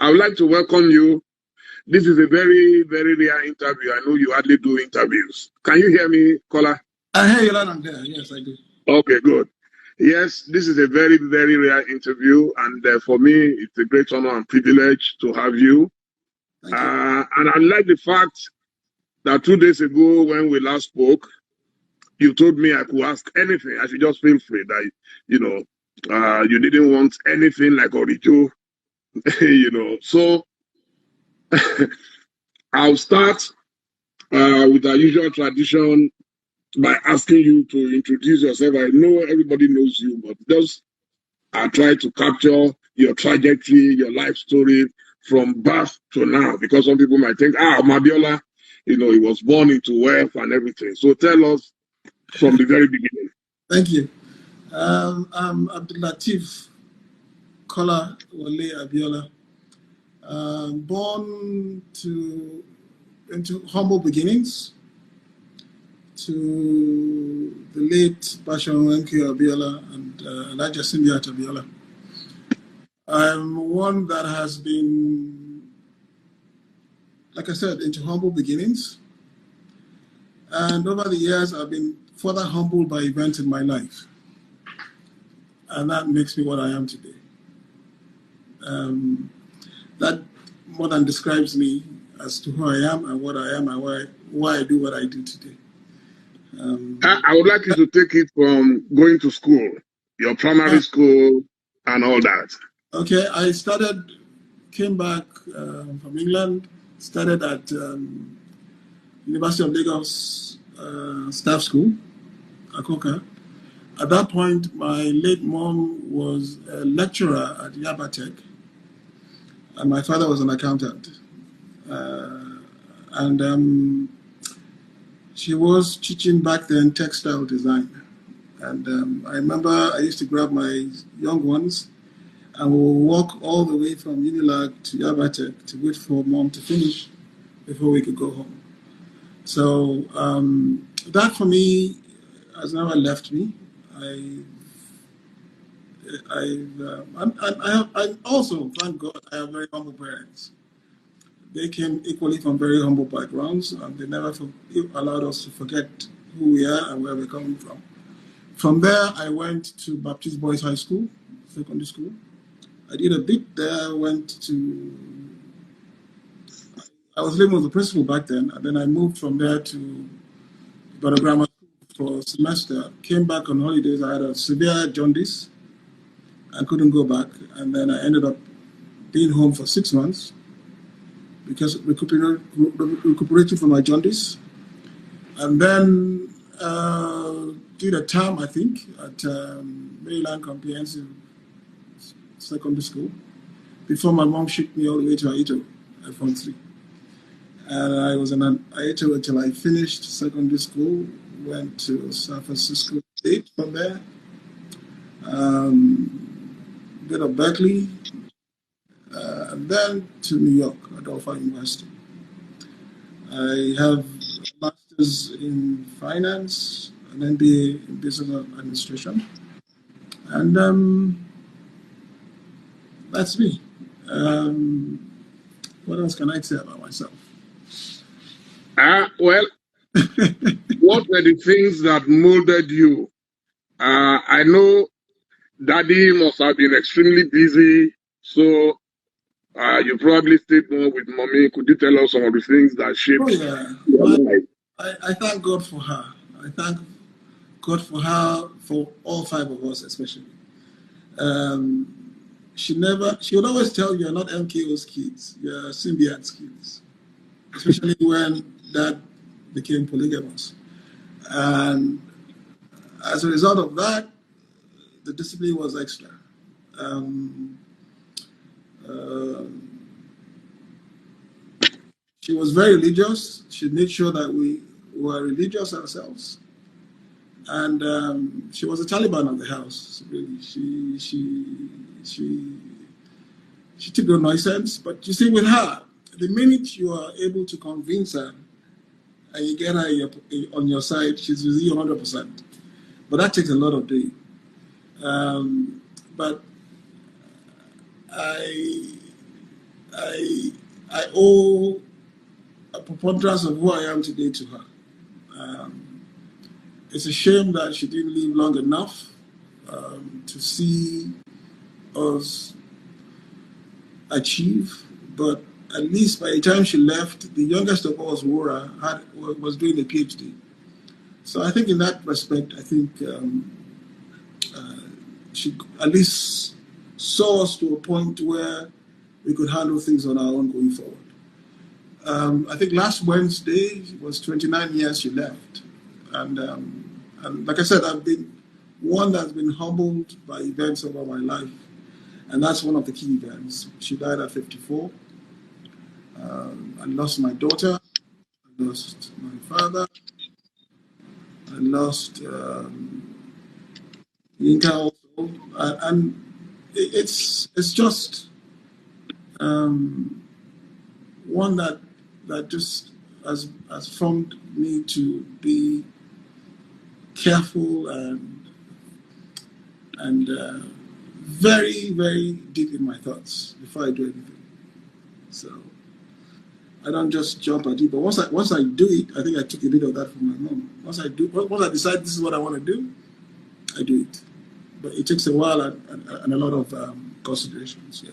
I would like to welcome you. This is a very, very rare interview. I know you hardly do interviews. Can you hear me, Kola? I hear you loud and clear. Yes, I do. Okay, good. Yes, this is a very, very rare interview, and for me, it's a great honor and privilege to have you. Thank you. And I like the fact that 2 days ago, when we last spoke, you told me I could ask anything. I should just feel free that, you didn't want anything like Orijo, So I'll start with our usual tradition by asking you to introduce yourself. I know everybody knows you, but just try to capture your trajectory, your life story from birth to now, because some people might think, Abiola, he was born into wealth and everything. So tell us from the very beginning. Thank you. I'm Abiola'S Kola Abiola. Born into humble beginnings to the late Basham Abiola and Elijah Simbiat Abiola. I'm one that has been, like I said, into humble beginnings. And over the years, I've been further humbled by events in my life. And that makes me what I am today. That more than describes me as to who I am and what I am and why I do what I do today. I would like you to take it from going to school, your primary school and all that. Okay, I came back from England, started at University of Lagos Staff School, Akoka. At that point, my late mom was a lecturer at Yabatech, and my father was an accountant. And she was teaching back then textile design. And I remember I used to grab my young ones and we would walk all the way from Unilag to Yabatech to wait for mom to finish before we could go home. So that for me has never left me. I also, thank God, I have very humble parents. They came equally from very humble backgrounds, and they never allowed us to forget who we are and where we're coming from. From there, I went to Baptist Boys High School, secondary school. I did a bit there, I was living with the principal back then, and then I moved from there to Ibadan Grammar School for a semester. Came back on holidays. I had a severe jaundice. I couldn't go back, and then I ended up being home for 6 months because recuperating from my jaundice. And then did a term, I think, at Maryland Comprehensive Secondary School before my mom shipped me all the way to Aito at Form 3. And I was in Aito until I finished secondary school, went to San Francisco State from there, bit of Berkeley, and then to New York at Alpha University. I have a master's in finance, an MBA in business administration, and that's me. What else can I say about myself? Well, what were the things that molded you? I know Daddy must have been extremely busy, so you probably stayed more with Mommy. Could you tell us some of the things that shaped your life? I thank God for her. I thank God for her, for all 5 of us especially. She would always tell you, you're not MKO's kids, you're Symbiat's kids. Especially when Dad became polygamous. And as a result of that, the discipline was extra. She was very religious. She made sure that we were religious ourselves. And she was a Taliban of the house, really. She took no nonsense. But you see, with her, the minute you are able to convince her and you get her on your side, she's with you 100%. But that takes a lot of doing. But I I owe a preponderance of who I am today to her. It's a shame that she didn't live long enough to see us achieve, but at least by the time she left, the youngest of us, Wora, was doing a PhD. So I think in that respect, I think she at least saw us to a point where we could handle things on our own going forward. I think last Wednesday was 29 years she left. And like I said, I've been one that's been humbled by events over my life. And that's one of the key events. She died at 54. I lost my daughter. I lost my father. I lost Yinka also. And it's just one that just has formed me to be careful and very, very deep in my thoughts before I do anything. So I don't just jump at it. But once I do it, I think I took a bit of that from my mom. Once I decide this is what I want to do, I do it. But it takes a while and a lot of considerations. Yeah.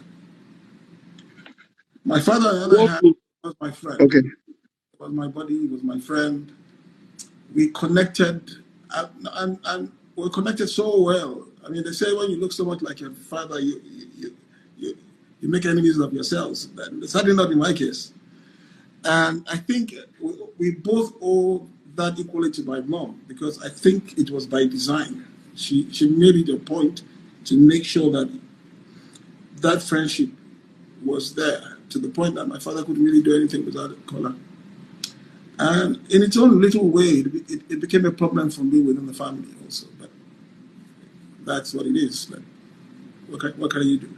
My father, on the other hand, was my friend. Okay. He was my buddy. He was my friend. We connected, and we connected so well. I mean, they say when you look so much like your father, you make enemies of yourselves. That's certainly not in my case. And I think we both owe that equally to my mom, because I think it was by design. She made it a point to make sure that that friendship was there, to the point that my father couldn't really do anything without Kola. And in its own little way, it became a problem for me within the family also. But that's what it is. But what can you do?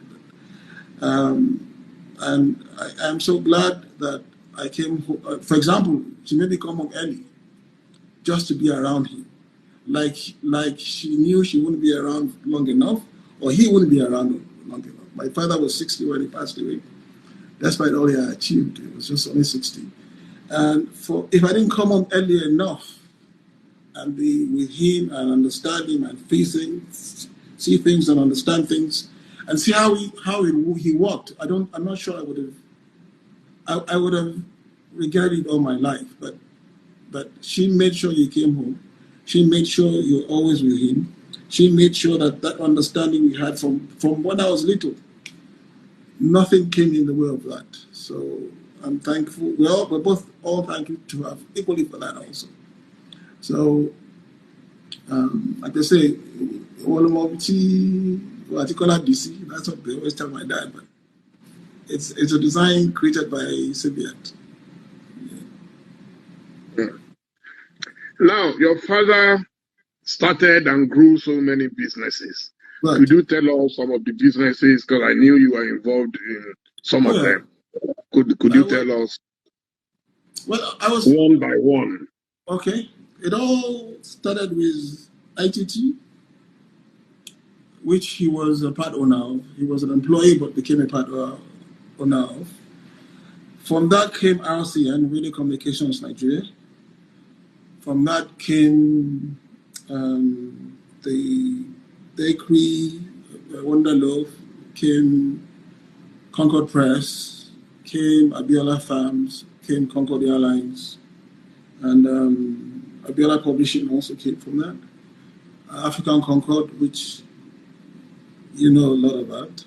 And I'm so glad that I came home. For example, she made me come home early just to be around him. Like she knew she wouldn't be around long enough, or he wouldn't be around long enough. My father was 60 when he passed away. Despite all he had achieved, it was just only 60. And if I didn't come home early enough and be with him and understand him and see things and understand things, and see how he worked, I'm not sure I would have regretted it all my life. But she made sure you came home. She made sure you're always with him. She made sure that understanding we had from when I was little, nothing came in the way of that. So I'm thankful. We're both all thankful to her equally for that also. So, like they say, particular DC, that's what they always tell my dad. But it's a design created by Soviet. Yeah. Now, your father started and grew so many businesses. Right. Could you tell us some of the businesses? Because I knew you were involved in some of them. Could you tell us? Well, I was one by one. Okay. It all started with ITT, which he was a part owner of. He was an employee but became a part owner of. From that came RCN, Radio Communications Nigeria. From that came the bakery, Wonder Loaf, came Concord Press, came Abiola'S Farms, came Concord Airlines, and Abiola Publishing also came from that. African Concord, which you know a lot about.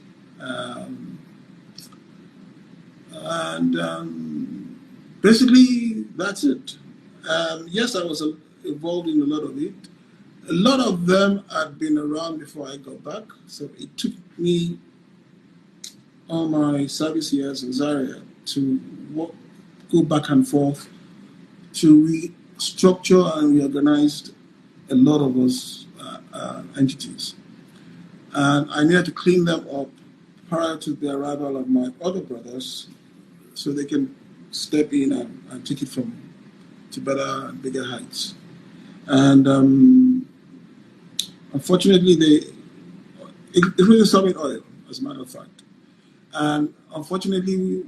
Basically, that's it. Yes, I was involved in a lot of it. A lot of them had been around before I got back, so it took me all my service years in Zaria to go back and forth to restructure and reorganize a lot of those entities. And I needed to clean them up prior to the arrival of my other brothers so they can step in and take it to better and bigger heights. And unfortunately, including Summit Oil, as a matter of fact. And unfortunately,